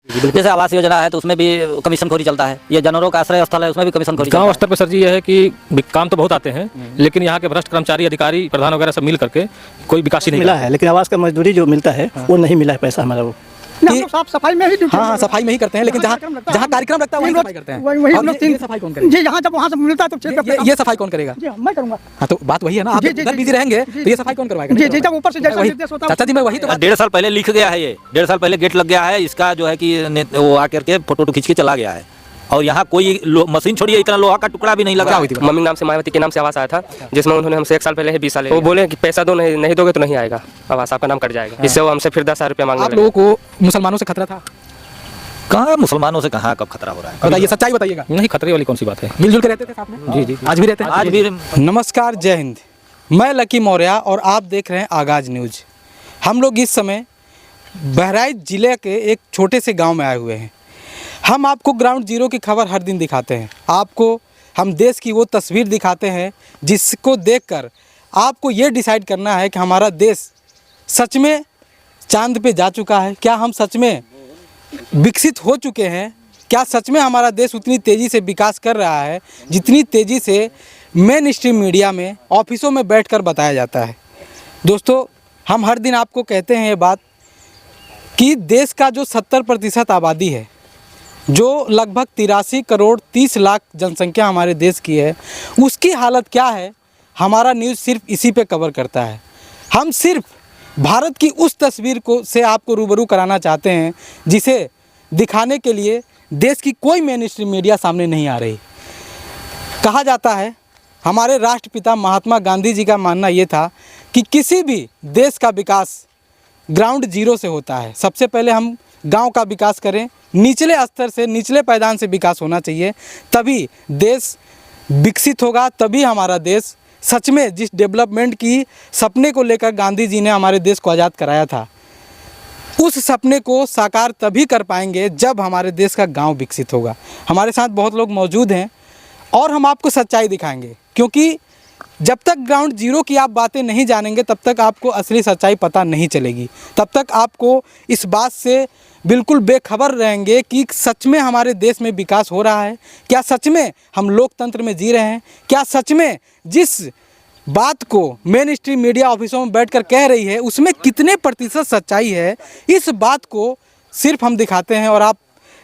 जैसे आवास योजना है तो उसमें भी कमीशन खोरी चलता है, ये जानवरों का आश्रय स्थल है उसमें भी कमीशन खोरी गांव स्तर पर सर जी ये है कि काम तो बहुत आते हैं, लेकिन यहाँ के भ्रष्ट कर्मचारी, अधिकारी, प्रधान वगैरह सब मिल करके कोई विकास ही नहीं मिला है, लेकिन आवास का मजदूरी जो मिलता है वो नहीं मिला है पैसा हमारा वो। साफ सफाई में ही हाँ सफाई में ही करते हैं, लेकिन जहाँ कार्यक्रम लगता है वहीं सफाई करते हैं। वही हम लोग ये सफाई कौन करेगा? जी यहाँ जब वहाँ से मिलता है तो ये सफाई कौन करेगा? जी मैं करूँगा। हाँ तो बात वही है ना, आप इधर बिजी रहेंगे तो ये सफाई कौन करवाएगा? जी जी जब ऊपर से जैसा निर्देश होता है। चाचा जी मैं वही तो 1.5 साल पहले लिख गया है, ये 1.5 साल पहले गेट लग गया है, इसका जो है कि वो आकर के फोटो खींच के चला गया है, और यहाँ कोई मशीन छोड़िए इतना लोहा का टुकड़ा भी नहीं लगा हुई थी। मम्मी नाम से मायावती के नाम से आवास आया था, जिसमें उन्होंने हमसे 1 साल पहले 20 साल वो बोले कि पैसा दो, नहीं दोगे तो नहीं आएगा आवास, आपका नाम कट जाएगा। इससे वो हमसे फिर 10,000 रुपया मांगने आप लोगों को मुसलमानों से खतरा था? कहाँ मुसलमानों से कहाँ कब खतरा हो रहा है? बताइए, सच्चाई बताइएगा। नहीं, खतरे वाली कौन सी बात है? मिलजुल के रहते थे साथ में? जी जी आज भी रहते हैं? आज भी नमस्कार, जय हिंद। मैं लकी मौर्य और आप देख रहे हैं आगाज न्यूज। हम लोग इस समय बहराइच जिले के एक छोटे से गांव में आए हुए हैं। हम आपको ग्राउंड जीरो की खबर हर दिन दिखाते हैं, आपको हम देश की वो तस्वीर दिखाते हैं जिसको देखकर आपको ये डिसाइड करना है कि हमारा देश सच में चांद पे जा चुका है, क्या हम सच में विकसित हो चुके हैं, क्या सच में हमारा देश उतनी तेज़ी से विकास कर रहा है जितनी तेज़ी से मेन स्ट्रीम मीडिया में ऑफिसों में बैठकर बताया जाता है। दोस्तों, हम हर दिन आपको कहते हैं ये बात कि देश का जो 70% आबादी है, जो लगभग 83 करोड़ 30 लाख जनसंख्या हमारे देश की है, उसकी हालत क्या है हमारा न्यूज़ सिर्फ इसी पे कवर करता है। हम सिर्फ भारत की उस तस्वीर को से आपको रूबरू कराना चाहते हैं जिसे दिखाने के लिए देश की कोई मेन स्ट्रीम मीडिया सामने नहीं आ रही। कहा जाता है, हमारे राष्ट्रपिता महात्मा गांधी जी का मानना ये था कि किसी भी देश का विकास ग्राउंड जीरो से होता है। सबसे पहले हम गांव का विकास करें, निचले स्तर से, निचले पायदान से विकास होना चाहिए, तभी देश विकसित होगा, तभी हमारा देश सच में जिस डेवलपमेंट की सपने को लेकर गांधी जी ने हमारे देश को आज़ाद कराया था, उस सपने को साकार तभी कर पाएंगे जब हमारे देश का गांव विकसित होगा। हमारे साथ बहुत लोग मौजूद हैं और हम आपको सच्चाई दिखाएंगे, क्योंकि जब तक ग्राउंड जीरो की आप बातें नहीं जानेंगे तब तक आपको असली सच्चाई पता नहीं चलेगी। तब तक आपको इस बात से बिल्कुल बेखबर रहेंगे कि सच में हमारे देश में विकास हो रहा है, क्या सच में हम लोकतंत्र में जी रहे हैं, क्या सच में जिस बात को मेन स्ट्रीम मीडिया ऑफिसों में बैठकर कह रही है उसमें कितने प्रतिशत सच्चाई है। इस बात को सिर्फ हम दिखाते हैं। और आप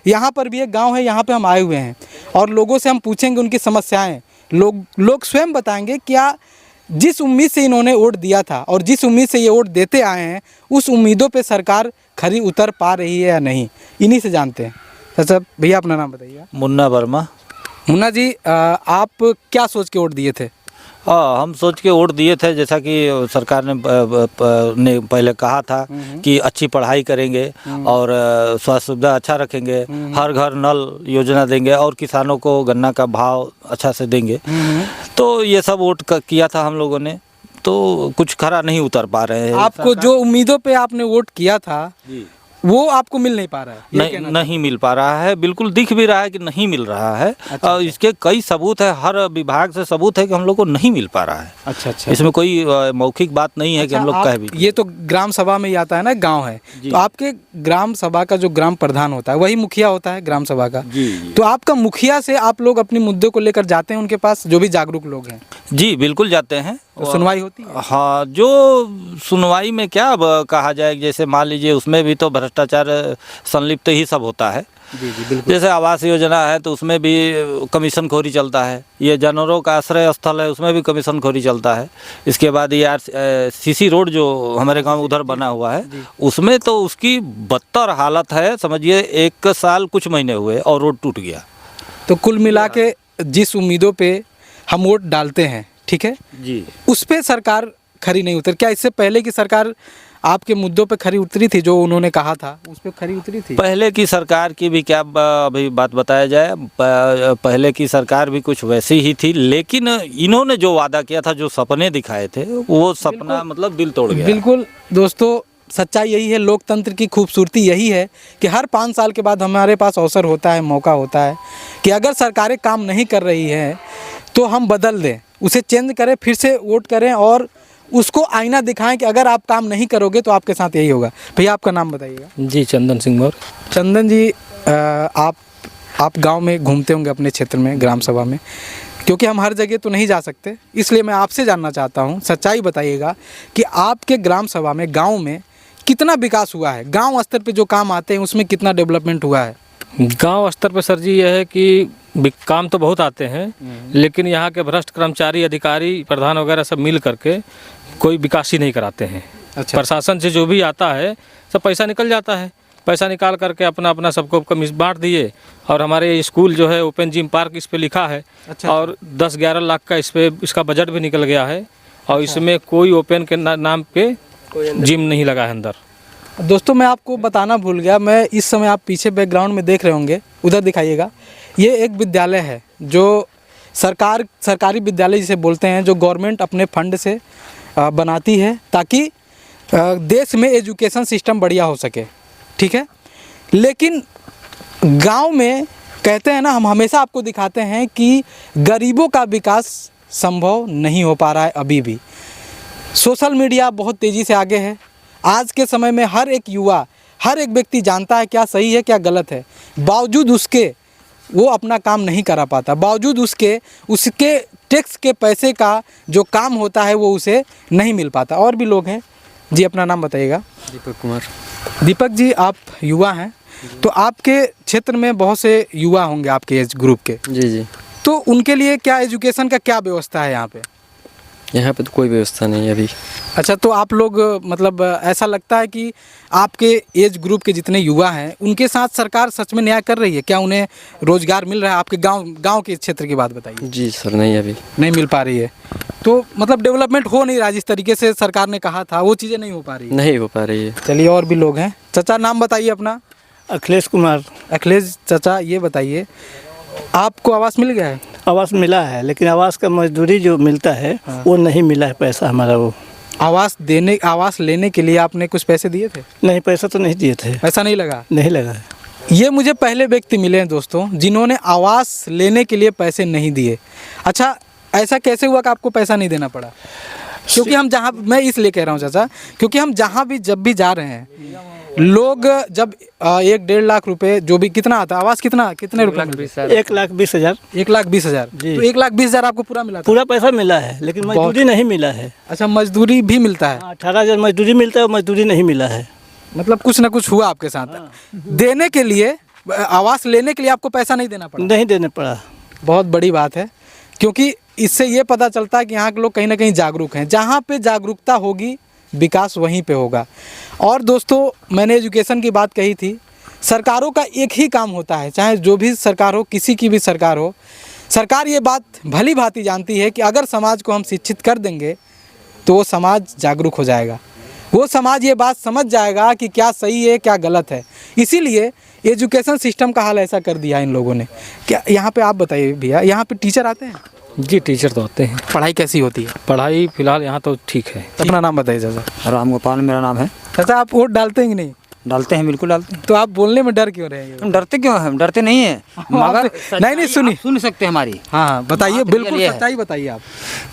यहाँ पर भी एक गांव है, यहाँ पे हम आए हुए हैं और लोगों से हम पूछेंगे उनकी समस्याएं। लोग स्वयं बताएंगे क्या जिस उम्मीद से इन्होंने वोट दिया था और जिस उम्मीद से ये वोट देते आए हैं उस उम्मीदों पे सरकार खरी उतर पा रही है या नहीं। इन्हीं से जानते हैं। अच्छा भैया, अपना नाम बताइए। मुन्ना वर्मा। मुन्ना जी, आप क्या सोच के वोट दिए थे? हम सोच के वोट दिए थे, जैसा कि सरकार ने पहले कहा था कि अच्छी पढ़ाई करेंगे और स्वास्थ्य सुविधा अच्छा रखेंगे, हर घर नल योजना देंगे और किसानों को गन्ना का भाव अच्छा से देंगे। तो ये सब वोट किया था हम लोगों ने, तो कुछ खरा नहीं उतर पा रहे हैं। आपको जो उम्मीदों पे आपने वोट किया था वो आपको मिल नहीं पा रहा है? नहीं मिल पा रहा है, बिल्कुल दिख भी रहा है कि नहीं मिल रहा है। अच्छा। इसके कई सबूत है, हर विभाग से सबूत है कि हम लोग को नहीं मिल पा रहा है। अच्छा। इसमें कोई मौखिक बात नहीं है कि हम लोग कह भी। ये तो ग्राम सभा में ही आता है ना, गांव है, तो आपके ग्राम सभा का जो ग्राम प्रधान होता है वही मुखिया होता है ग्राम सभा का। जी। तो आपका मुखिया से आप लोग अपने मुद्दों को लेकर जाते हैं उनके पास, जो भी जागरूक लोग हैं? जी बिल्कुल जाते हैं। तो सुनवाई होती है? हाँ, जो सुनवाई में क्या कहा जाए, जैसे मान लीजिए उसमें भी तो भ्रष्टाचार संलिप्त ही सब होता है। जी बिल्कुल। जैसे आवास योजना है तो उसमें भी कमीशन खोरी चलता है, ये जानवरों का आश्रय स्थल है उसमें भी कमीशन खोरी चलता है। इसके बाद ये सीसी रोड जो हमारे गांव उधर बना हुआ है उसमें तो उसकी बदतर हालत है, समझिए 1 साल कुछ महीने हुए और रोड टूट गया। तो कुल मिला के जिस उम्मीदों पे हम वोट डालते हैं, ठीक है जी, उस पे सरकार खरी नहीं उतर। क्या इससे पहले की सरकार आपके मुद्दों पे खरी उतरी थी, जो उन्होंने कहा था उस पे खरी उतरी थी? पहले की सरकार की भी क्या अभी बात बताया जाए, पहले की सरकार भी कुछ वैसी ही थी, लेकिन इन्होंने जो वादा किया था, जो सपने दिखाए थे, वो सपना मतलब दिल तोड़ गया। बिल्कुल दोस्तों, सच्चाई यही है, लोकतंत्र की खूबसूरती यही है कि हर 5 साल के बाद हमारे पास अवसर होता है, मौका होता है कि अगर सरकारें काम नहीं कर रही हैं तो हम बदल दें, उसे चेंज करें, फिर से वोट करें और उसको आईना दिखाएं कि अगर आप काम नहीं करोगे तो आपके साथ यही होगा। भैया आपका नाम बताइएगा। जी चंदन सिंह मौर्य। चंदन जी, आप गांव में घूमते होंगे अपने क्षेत्र में, ग्राम सभा में, क्योंकि हम हर जगह तो नहीं जा सकते, इसलिए मैं आपसे जानना चाहता हूं, सच्चाई बताइएगा कि आपके ग्राम सभा में, गांव में कितना विकास हुआ है, गांव स्तर पे जो काम आते हैं उसमें कितना डेवलपमेंट हुआ है? गांव स्तर पर सर जी यह है कि काम तो बहुत आते हैं, लेकिन यहाँ के भ्रष्ट कर्मचारी, अधिकारी, प्रधान वगैरह सब मिल करके कोई विकास ही नहीं कराते हैं। अच्छा। प्रशासन से जो भी आता है सब पैसा निकल जाता है, पैसा निकाल करके अपना अपना सबको कमीज बांट दिए। और हमारे स्कूल जो है ओपन जिम पार्क इस पे लिखा है। अच्छा। और 10-11 लाख का इसका बजट भी निकल गया है और इसमें कोई ओपन के नाम पे जिम नहीं लगा है अंदर। दोस्तों मैं आपको बताना भूल गया, मैं इस समय आप पीछे बैकग्राउंड में देख रहे होंगे, उधर दिखाइएगा, ये एक विद्यालय है जो सरकारी विद्यालय जिसे बोलते हैं, जो गवर्नमेंट अपने फंड से बनाती है ताकि देश में एजुकेशन सिस्टम बढ़िया हो सके, ठीक है। लेकिन गांव में कहते हैं ना, हम हमेशा आपको दिखाते हैं कि गरीबों का विकास संभव नहीं हो पा रहा है अभी भी। सोशल मीडिया बहुत तेज़ी से आगे है। आज के समय में हर एक युवा, हर एक व्यक्ति जानता है क्या सही है क्या गलत है, बावजूद उसके वो अपना काम नहीं करा पाता, बावजूद उसके टैक्स के पैसे का जो काम होता है वो उसे नहीं मिल पाता। और भी लोग हैं जी, अपना नाम बताइएगा। दीपक कुमार। दीपक जी, आप युवा हैं, तो आपके क्षेत्र में बहुत से युवा होंगे आपके एज ग्रुप के। जी जी। तो उनके लिए क्या एजुकेशन का क्या व्यवस्था है यहाँ पे? यहाँ पे तो कोई व्यवस्था नहीं है अभी। अच्छा, तो आप लोग मतलब ऐसा लगता है कि आपके एज ग्रुप के जितने युवा हैं उनके साथ सरकार सच में न्याय कर रही है क्या? उन्हें रोजगार मिल रहा है? आपके गांव के क्षेत्र की बात बताइए। जी सर, नहीं अभी नहीं मिल पा रही है, तो मतलब डेवलपमेंट हो नहीं रहा, जिस तरीके से सरकार ने कहा था वो चीज़ें नहीं हो पा रही। नहीं हो पा रही है। चलिए, और भी लोग हैं। चाचा नाम बताइए अपना। अखिलेश कुमार। अखिलेश चाचा, ये बताइए आपको आवास मिल गया है? आवास मिला है, लेकिन आवास का मजदूरी जो मिलता है वो नहीं मिला है पैसा हमारा। वो आवास लेने के लिए आपने कुछ पैसे दिए थे? नहीं, पैसा तो नहीं दिए थे। पैसा नहीं लगा? नहीं लगा है। ये मुझे पहले व्यक्ति मिले हैं दोस्तों जिन्होंने आवास लेने के लिए पैसे नहीं दिए। अच्छा, ऐसा कैसे हुआ कि आपको पैसा नहीं देना पड़ा? क्योंकि हम जहाँ, मैं इसलिए कह रहा हूँ चाचा, क्योंकि हम जहाँ भी जब भी जा रहे हैं, लोग जब 1-1.5 लाख रुपए जो भी कितना आता है, आवास कितने रुपए? 1,20,000। 1,20,000। तो 1,20,000 आपको पूरा मिला था? पूरा पैसा मिला है, लेकिन मजदूरी नहीं मिला है। अच्छा, मजदूरी भी मिलता है? 18,000 मजदूरी मिलता है, मजदूरी नहीं मिला है। मतलब कुछ ना कुछ हुआ आपके साथ। देने के लिए, आवास लेने के लिए आपको पैसा नहीं देना पड़ा? नहीं देने पड़ा। बहुत बड़ी बात है, क्योंकि इससे ये पता चलता है कि यहाँ के लोग कहीं ना कहीं जागरूक हैं। जहाँ पे जागरूकता होगी विकास वहीं पे होगा। और दोस्तों, मैंने एजुकेशन की बात कही थी, सरकारों का एक ही काम होता है, चाहे जो भी सरकार हो, किसी की भी सरकार हो, सरकार ये बात भली भांति जानती है कि अगर समाज को हम शिक्षित कर देंगे तो वो समाज जागरूक हो जाएगा, वो समाज ये बात समझ जाएगा कि क्या सही है क्या गलत है। इसीलिए एजुकेशन सिस्टम का हाल ऐसा कर दिया इन लोगों ने। क्या यहाँ पे आप बताइए भैया, यहाँ पे टीचर आते हैं? जी, टीचर तो आते हैं। पढ़ाई कैसी होती है? पढ़ाई फिलहाल यहाँ तो ठीक है। अपना नाम बताइए चाचा। राम गोपाल मेरा नाम है। चाचा, आप वोट डालते हैं कि नहीं? डालते हैं, बिल्कुल डालते हैं। तो आप बोलने में डर क्यों रहे हैं? हम डरते क्यों हैं? हम डरते नहीं है, मगर नहीं सुनी सुन सकते हैं हमारी। हाँ बताइए, बिल्कुल सच्चाई बताइए आप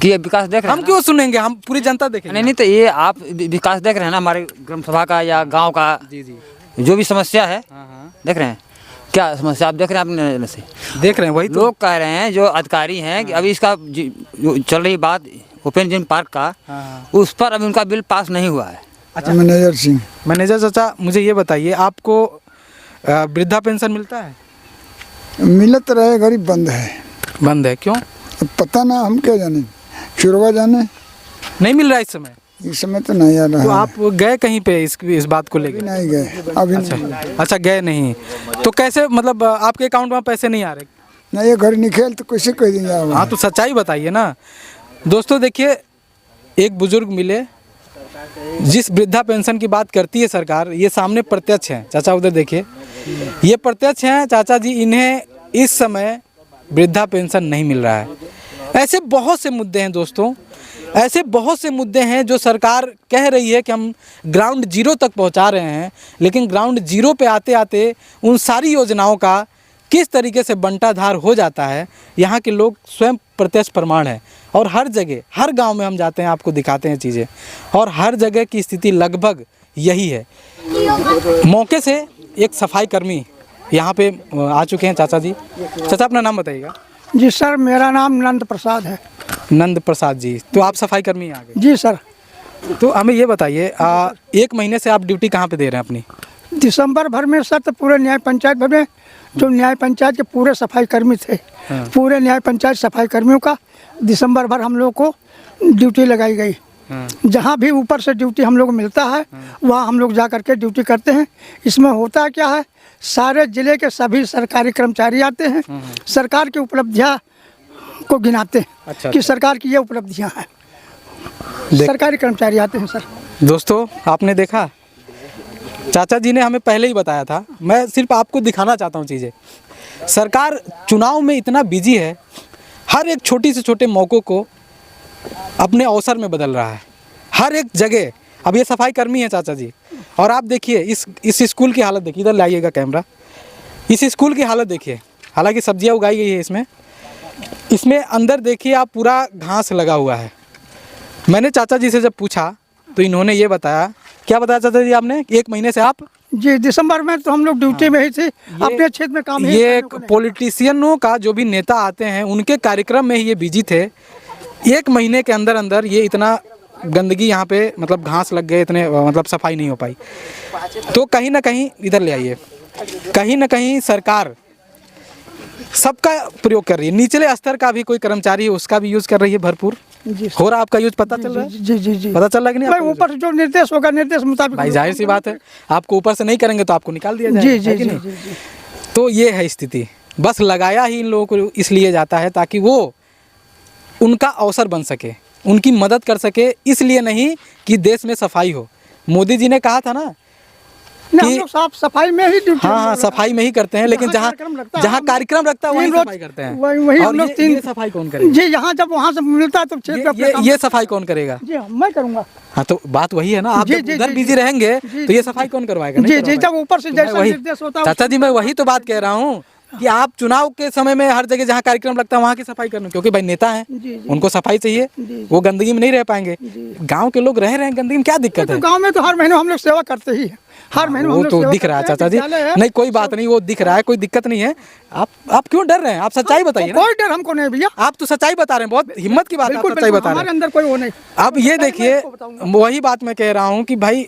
कि ये विकास देख रहे हैं। हम क्यों सुनेंगे, हम पूरी जनता देखेंगे। नहीं, तो ये आप विकास देख रहे हैं ना, हमारे ग्राम सभा का या गाँव का। जी जी। जो भी समस्या है देख रहे हैं। क्या समस्या आप देख रहे हैं? अपने से देख रहे हैं, वही लोग कह रहे हैं जो अधिकारी हैं कि अभी इसका जो चल रही बात ओपन जिम पार्क का, उस पर अभी उनका बिल पास नहीं हुआ है। अच्छा, मैनेजर सिंह। मैनेजर चाचा, मुझे ये बताइए, आपको वृद्धा पेंशन मिलता है? मिलत रहे, गरीब बंद है। बंद है, क्यों? पता ना, हम क्या जाने, शुरुआ जाने। नहीं मिल रहा इस समय तो नहीं आ रहा। तो आप गए कहीं पे इस बात को लेकर? नहीं गए अभी। अच्छा, गए नहीं, तो कैसे, मतलब आपके अकाउंट में पैसे नहीं आ रहे? नहीं, ये घर नहीं खेल तो कैसे कह देंगे? हाँ, तो सच्चाई बताइए ना। दोस्तों देखिए, एक बुजुर्ग मिले, जिस वृद्धा पेंशन की बात करती है सरकार, ये सामने प्रत्यक्ष हैं। चाचा उधर देखिए, ये प्रत्यक्ष हैं चाचा जी, इन्हें इस समय वृद्धा पेंशन नहीं मिल रहा है। ऐसे बहुत से मुद्दे हैं दोस्तों, ऐसे बहुत से मुद्दे हैं जो सरकार कह रही है कि हम ग्राउंड जीरो तक पहुंचा रहे हैं, लेकिन ग्राउंड जीरो पे आते आते उन सारी योजनाओं का किस तरीके से बंटाधार हो जाता है, यहाँ के लोग स्वयं प्रत्यक्ष प्रमाण है। और हर जगह, हर गांव में हम जाते हैं, आपको दिखाते हैं चीज़ें, और हर जगह की स्थिति लगभग यही है। मौके से एक सफाई कर्मी यहाँ पे आ चुके हैं। चाचा जी, चाचा अपना नाम बताइएगा। जी सर, मेरा नाम नंद प्रसाद है। नंद प्रसाद जी, तो आप सफाई कर्मी आ गए। जी सर। तो हमें ये बताइए, 1 महीने से आप ड्यूटी कहाँ पे दे रहे हैं अपनी? दिसंबर भर में सर तो पूरे न्याय पंचायत भर में जो न्याय पंचायत के पूरे सफाई कर्मी थे, पूरे न्याय पंचायत सफाई कर्मियों का दिसंबर भर हम लोग को ड्यूटी लगाई गई। जहाँ भी ऊपर से ड्यूटी हम लोग को मिलता है वहाँ हम लोग जा करके ड्यूटी करते हैं। इसमें होता क्या है, सारे जिले के सभी सरकारी कर्मचारी आते हैं, सरकार की उपलब्धियाँ को गिनाते हैं कि सरकार की ये उपलब्धियाँ हैं। सरकारी कर्मचारी आते हैं सर। दोस्तों, आपने देखा, चाचा जी ने हमें पहले ही बताया था। मैं सिर्फ आपको दिखाना चाहता हूँ चीज़ें। सरकार चुनाव में इतना बिजी है, हर एक छोटी से छोटे मौक़ों को अपने अवसर में बदल रहा है, हर एक जगह। अब ये सफाई कर्मी है चाचा जी, और आप देखिए इस स्कूल की हालत देखिए। इधर लाइएगा कैमरा। इस स्कूल की हालत देखिए। हालांकि सब्जियां उगाई गई है इसमें अंदर देखिए आप, पूरा घास लगा हुआ है। मैंने चाचा जी से जब पूछा तो इन्होंने ये बताया। क्या बताया चाचा जी आपने? 1 महीने से आप? जी, दिसंबर में तो हम लोग ड्यूटी में ही थे, अपने क्षेत्र में काम। ये पॉलिटिशियनों का जो भी नेता आते हैं उनके कार्यक्रम में ही ये बिजी थे। 1 महीने के अंदर अंदर ये इतना गंदगी यहाँ पे, मतलब घास लग गए इतने, मतलब सफाई नहीं हो पाई। तो कहीं ना कहीं, इधर ले आइए, कहीं ना कहीं सरकार सबका प्रयोग कर रही है। निचले स्तर का भी कोई कर्मचारी है उसका भी यूज़ कर रही है भरपूर। हो रहा आपका यूज पता चल रहा है? जी जी जी, पता चल रहा है कि नहीं? भाई ऊपर जो निर्देश होगा, निर्देश मुताबिक। भाई जाहिर सी बात है, आपको ऊपर से नहीं करेंगे तो आपको निकाल दिया जाएगा। जी जी जी जी। तो ये है स्थिति। बस लगाया ही इन लोगों को इसलिए जाता है ताकि वो उनका अवसर बन सके, उनकी मदद कर सके, इसलिए नहीं कि देश में सफाई हो। मोदी जी ने कहा था ना कि हम लोग साफ सफाई में ही ड्यूटी। हाँ, सफाई में ही करते हैं, लेकिन जहाँ कार्यक्रम रखता है वहीं सफाई करते हैं। वही हम लोग 3 सफाई कौन करेगा? जी, यहाँ जब वहाँ से मिलता है तो ये सफाई कौन करेगा? जी मैं करूँगा। हाँ, तो बात वही है ना, आप उधर बिजी रहेंगे तो ये सफाई कौन करवाएगा? जी जी, जब ऊपर से जैसा निर्देश होता है। चाचा जी, मैं वही तो बात कह रहा हूँ कि आप चुनाव के समय में हर जगह जहाँ कार्यक्रम लगता है वहाँ की सफाई करना, क्योंकि भाई नेता हैं, उनको सफाई चाहिए, वो गंदगी में नहीं रह पाएंगे। गांव के लोग रह रहे हैं गंदगी में, क्या दिक्कत है? गांव में तो हर महीने हम लोग सेवा करते ही हैं, हर महीने। वो तो दिख रहा है चाचा जी, नहीं कोई बात नहीं, वो दिख रहा है, कोई दिक्कत नहीं है। आप क्यों डर रहे हैं? आप सच्चाई बताइए। कोई डर हमको नहीं भैया, आप तो सच्चाई बता रहे हैं, बहुत हिम्मत की बात है, सच्चाई बता रहे हैं। हमारे अंदर कोई वो नहीं। अब ये देखिए, वही बात मैं कह रहा हूँ कि भाई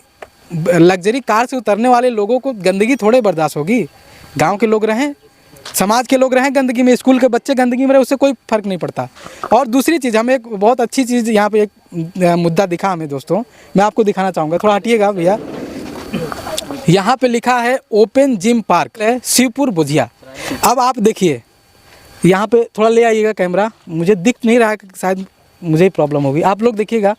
लग्जरी कार से उतरने वाले लोगों को गंदगी थोड़े बर्दाश्त होगी। गाँव के लोग रहें, समाज के लोग रहें गंदगी में, स्कूल के बच्चे गंदगी में रहे, उससे कोई फर्क नहीं पड़ता। और दूसरी चीज़, हमें एक बहुत अच्छी चीज़ यहाँ पे एक मुद्दा दिखा हमें दोस्तों, मैं आपको दिखाना चाहूँगा। थोड़ा हटिएगा भैया। यहाँ पे लिखा है ओपन जिम पार्क है शिवपुर बुझिया। अब आप देखिए, यहाँ पे थोड़ा ले आइएगा कैमरा, मुझे दिख नहीं रहा है, शायद मुझे ही प्रॉब्लम होगी। आप लोग देखिएगा,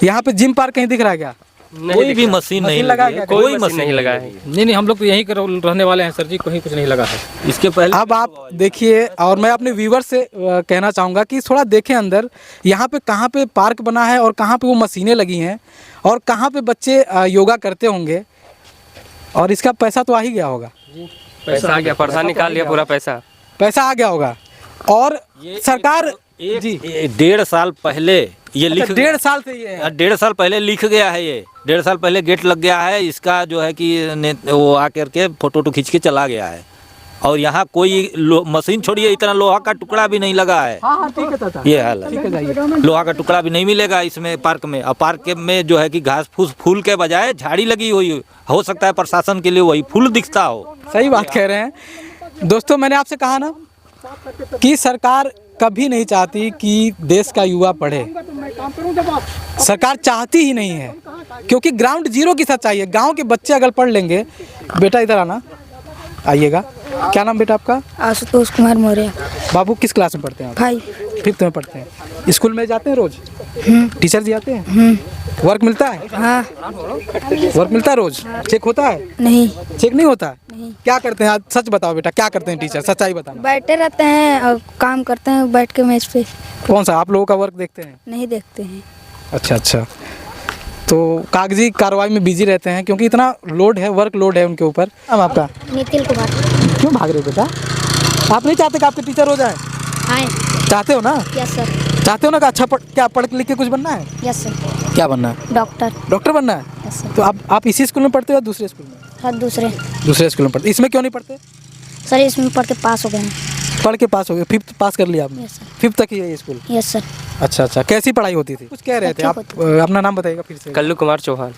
यहाँ पे जिम पार्क कहीं दिख रहा है क्या? कोई भी मशीन नहीं लगा है, कोई मशीन नहीं लगा है। नहीं, हम लोग तो यहीं रहने वाले हैं सर जी, कहीं कुछ नहीं लगा है इसके पहले। अब आप देखिए, और मैं अपने व्यूवर से कहना चाहूँगा कि थोड़ा देखें अंदर, यहाँ पे कहाँ पे पार्क बना है और कहाँ पे वो मशीनें लगी हैं और कहाँ पे बच्चे योगा करते होंगे। और इसका पैसा तो आ ही गया होगा। पैसा आ गया, प्रधान निकाल लिया पूरा पैसा आ गया होगा। और सरकार जी 1.5 साल पहले ये लिख, 1.5 साल से ये 1.5 साल पहले लिख गया है। ये 1.5 साल पहले गेट लग गया है इसका, जो है कि वो आकर के फोटो खींच के चला गया है। और यहाँ कोई मशीन छोड़िए, इतना लोहा का टुकड़ा भी नहीं लगा है। हाँ, ठीक है चाचा, ये हाल है, लोहा का टुकड़ा भी नहीं मिलेगा इसमें पार्क में। और पार्क में जो है कि घास फूस फूल के बजाय झाड़ी लगी हुई हो सकता है प्रशासन के लिए वही फूल दिखता हो। सही बात कह रहे हैं दोस्तों। मैंने आपसे कहा ना कि सरकार कभी नहीं चाहती कि देश का युवा पढ़े, सरकार चाहती ही नहीं है, क्योंकि ग्राउंड जीरो की सच्चाई है। गांव के बच्चे अगर पढ़ लेंगे, बेटा इधर आना, आइएगा। क्या नाम बेटा आपका? आशुतोष कुमार मौर्य। बाबू किस क्लास में पढ़ते हैं आप? 5th में पढ़ते हैं। स्कूल में जाते हैं रोज? टीचर जी आते हैं? वर्क मिलता है? हाँ। वर्क मिलता है रोज? चेक होता है? नहीं। चेक नहीं होता? नहीं। क्या करते हैं? सच बताओ बेटा, क्या करते हैं टीचर? सच्चाई बताना। बैठे रहते हैं और काम करते हैं बैठ के मेज पे। कौन सा आप लोगों का वर्क देखते हैं? नहीं देखते हैं। अच्छा, तो कागजी कार्रवाई में बिजी रहते हैं क्योंकि इतना लोड है, वर्क लोड है उनके ऊपर। हम आपका नितिन कुमार। क्यों भाग रहे हो बेटा? आप नहीं चाहते कि आपके टीचर हो जाए? हाँ। चाहते हो ना? Yes sir. चाहते हो ना कि अच्छा क्या पढ़ लिख के कुछ बनना है? Yes sir. क्या बनना है? डॉक्टर। डॉक्टर बनना है? Yes sir. तो आप इसी स्कूल में पढ़ते हो या दूसरे स्कूल में? सर दूसरे स्कूल में पढ़ते। इसमें क्यों नहीं पढ़ते? सर इसमें पढ़ के पास हो गए हैं। पढ़ के पास हो गए, 5th पास कर लिया आपने? Yes sir. 5th तक ही है ये स्कूल? Yes sir. अच्छा, कैसी पढ़ाई होती थी? कुछ कह रहे थे आप, अपना नाम बताइएगा फिर से। कल्लू कुमार चौहान।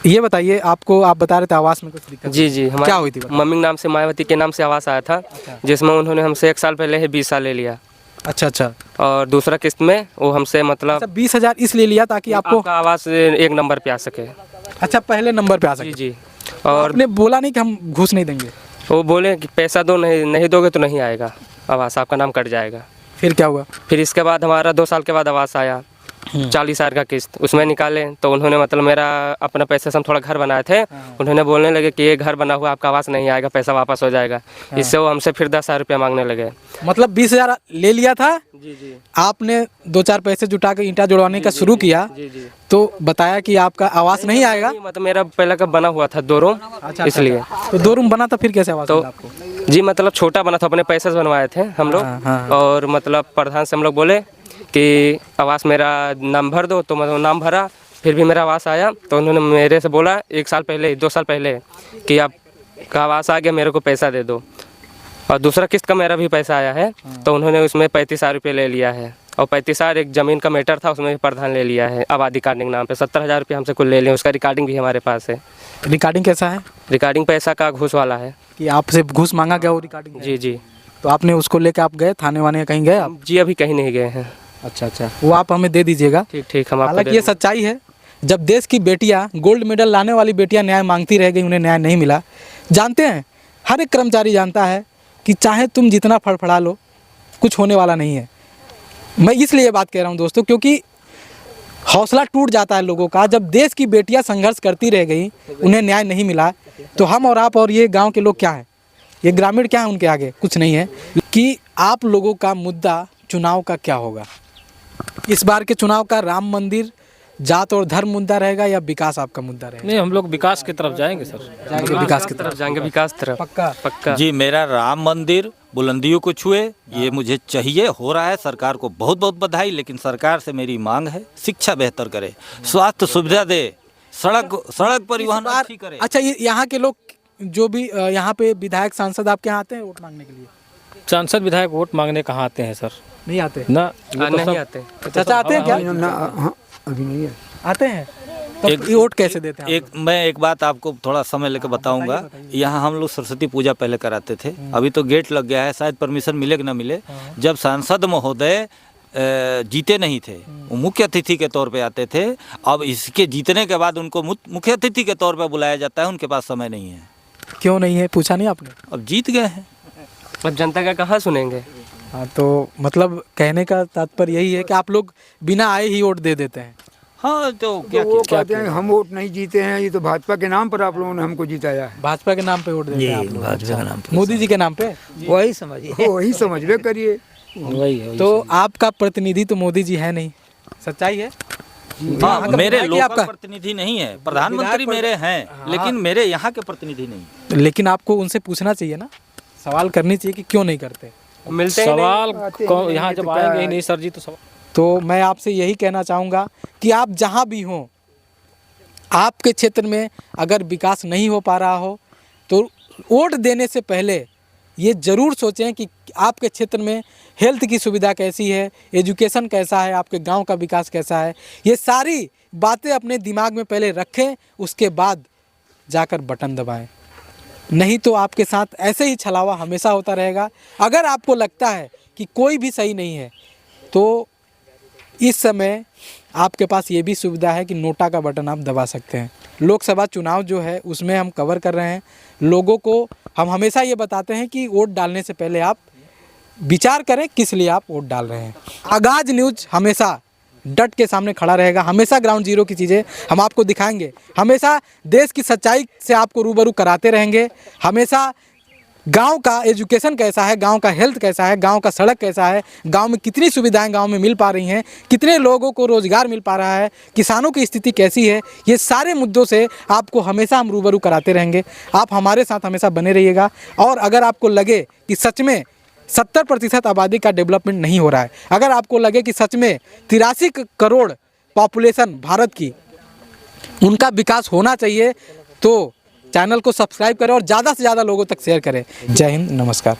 ये बताइए, आप बता रहे थे आवास में कुछ दिक्कत? जी हमारी क्या हुई थी? मम्मी नाम से मायावती के नाम से आवास आया था, जिसमें उन्होंने हमसे 1 साल पहले ही 20 साल ले लिया। अच्छा। और दूसरा किस्त में वो हमसे मतलब 20,000 इसलिए लिया ताकि आपको आवास 1 नंबर पे आ सके। अच्छा, पहले नंबर पे आ सके। जी। और आपने बोला नहीं कि हम घूस नहीं देंगे? वो बोले कि पैसा दो, नहीं दोगे तो नहीं आएगा आवास, आपका नाम कट जाएगा। फिर क्या हुआ? फिर इसके बाद हमारा 2 साल के बाद आवास आया, 40,000 का किस्त, उसमें निकाले तो उन्होंने मतलब मेरा अपना पैसे से हम थोड़ा घर बनाए थे, उन्होंने बोलने लगे कि ये घर बना हुआ आपका आवास नहीं आएगा, पैसा वापस हो जाएगा। इससे वो हमसे फिर 10,000 रुपया मांगने लगे। मतलब 20,000 ले लिया था? जी। आपने 2-4 पैसे जुटा के ईंटा जुड़वाने का शुरू किया। जी। तो बताया कि आपका आवास नहीं आएगा। मतलब मेरा पहले का बना हुआ था 2 रूम। अच्छा, इसलिए तो 2 रूम बना था, फिर कैसे आवास मिला आपको? जी मतलब छोटा बना था, अपने पैसे से बनवाए थे हम लोग। और मतलब प्रधान से हम लोग बोले कि आवास मेरा नाम भर दो, तो मतलब नाम भरा, फिर भी मेरा आवास आया। तो उन्होंने मेरे से बोला 1 साल पहले, 2 साल पहले कि आपका आवास आ गया, मेरे को पैसा दे दो। और दूसरा किस्त का मेरा भी पैसा आया है, तो उन्होंने उसमें 35,000 रुपये ले लिया है। और 35,000 एक ज़मीन का मैटर था, उसमें भी प्रधान ले लिया है आबादी कार्डिंग नाम पे। 70,000 रुपये हमसे कुल ले लिए, उसका रिकॉर्डिंग भी हमारे पास है। रिकॉर्डिंग कैसा है? रिकॉर्डिंग पैसा का घूस वाला है कि आपसे घूस मांगा गया, वो रिकॉर्डिंग है? जी। तो आपने उसको लेकर आप गए थाने वाने, कहीं गए आप? जी अभी कहीं नहीं गए हैं। अच्छा, वो आप हमें दे दीजिएगा। ठीक। हम हालांकि ये सच्चाई है, जब देश की बेटियां, गोल्ड मेडल लाने वाली बेटियां न्याय मांगती रह गई, उन्हें न्याय नहीं मिला। जानते हैं, हर एक कर्मचारी जानता है कि चाहे तुम जितना फड़फड़ा लो, कुछ होने वाला नहीं है। मैं इसलिए बात कह रहा हूँ दोस्तों, क्योंकि हौसला टूट जाता है लोगों का। जब देश की बेटियां संघर्ष करती रह गई, उन्हें न्याय नहीं मिला, तो हम और आप और ये गांव के लोग क्या हैं, ये ग्रामीण क्या है उनके आगे? कुछ नहीं है। कि आप लोगों का मुद्दा चुनाव का क्या होगा? इस बार के चुनाव का राम मंदिर, जात और धर्म मुद्दा रहेगा या विकास आपका मुद्दा रहेगा? नहीं, हम लोग विकास की तरफ जाएंगे सर। विकास की तरफ जाएंगे, विकास तरफ पक्का। जी, मेरा राम मंदिर बुलंदियों को छुए, ये मुझे चाहिए, हो रहा है। सरकार को बहुत बहुत बधाई, लेकिन सरकार से मेरी मांग है शिक्षा बेहतर करे, स्वास्थ्य सुविधा दे, सड़क परिवहन अच्छी करे। अच्छा, ये यहाँ के लोग जो भी यहाँ पे विधायक सांसद आपके यहाँ आते हैं वोट मांगने के लिए? सांसद विधायक वोट मांगने कहाँ आते हैं सर? नहीं आते ना, नहीं आते। चाचा आते हैं क्या? अभी नहीं है। आते हैं। तब ये वोट कैसे देते हैं? मैं एक बात आपको थोड़ा समय लेकर बताऊंगा। यहाँ हम लोग सरस्वती पूजा पहले कराते थे, अभी तो गेट लग गया है, शायद परमिशन मिले कि ना मिले। जब सांसद महोदय जीते नहीं थे, वो मुख्य अतिथि के तौर पे आते थे। अब इसके जीतने के बाद उनको मुख्य अतिथि के तौर पे बुलाया जाता है, उनके पास समय नहीं है। क्यों नहीं है, पूछा नहीं आपने? अब जीत गए हैं, अब जनता का कहाँ सुनेंगे? हाँ, तो मतलब कहने का तात्पर्य यही है कि आप लोग बिना आए ही वोट दे देते हैं। हाँ, तो क्या कहते हैं हम वोट नहीं जीते हैं, ये तो भाजपा के नाम पर आप लोगों ने हमको जिताया है। भाजपा के नाम पे वोट देते हैं आप लोग? भाजपा के नाम पे, मोदी जी के नाम पे? वही समझिए, वही समझ करिए। वही तो आपका प्रतिनिधि तो मोदी जी है नहीं, सच्चाई है? हाँ, मेरे लोकल आपका प्रतिनिधि नहीं है, प्रधानमंत्री मेरे हैं, लेकिन मेरे यहाँ के प्रतिनिधि नहीं। लेकिन आपको उनसे पूछना चाहिए ना, सवाल करनी चाहिए कि क्यों नहीं करते। मिलते सवाल यहाँ जब आएंगे ही नहीं सर जी, तो सवाल। तो मैं आपसे यही कहना चाहूँगा कि आप जहाँ भी हों, आपके क्षेत्र में अगर विकास नहीं हो पा रहा हो, तो वोट देने से पहले ये ज़रूर सोचें कि आपके क्षेत्र में हेल्थ की सुविधा कैसी है, एजुकेशन कैसा है, आपके गांव का विकास कैसा है। ये सारी बातें अपने दिमाग में पहले रखें, उसके बाद जाकर बटन दबाएं। नहीं तो आपके साथ ऐसे ही छलावा हमेशा होता रहेगा। अगर आपको लगता है कि कोई भी सही नहीं है, तो इस समय आपके पास ये भी सुविधा है कि नोटा का बटन आप दबा सकते हैं। लोकसभा चुनाव जो है उसमें हम कवर कर रहे हैं। लोगों को हम हमेशा ये बताते हैं कि वोट डालने से पहले आप विचार करें किस लिए आप वोट डाल रहे हैं। आगाज न्यूज़ हमेशा डट के सामने खड़ा रहेगा, हमेशा ग्राउंड जीरो की चीज़ें हम आपको दिखाएंगे, हमेशा देश की सच्चाई से आपको रूबरू कराते रहेंगे, हमेशा गांव का एजुकेशन कैसा है, गांव का हेल्थ कैसा है, गांव का सड़क कैसा है, गांव में कितनी सुविधाएं गांव में मिल पा रही हैं, कितने लोगों को रोजगार मिल पा रहा है, किसानों की स्थिति कैसी है, ये सारे मुद्दों से आपको हमेशा हम रूबरू कराते रहेंगे। आप हमारे साथ हमेशा बने रहिएगा। और अगर आपको लगे कि सच में 70% आबादी का डेवलपमेंट नहीं हो रहा है, अगर आपको लगे कि सच में 83 करोड़ पॉपुलेशन भारत की, उनका विकास होना चाहिए, तो चैनल को सब्सक्राइब करें और ज़्यादा से ज़्यादा लोगों तक शेयर करें। जय हिंद, नमस्कार।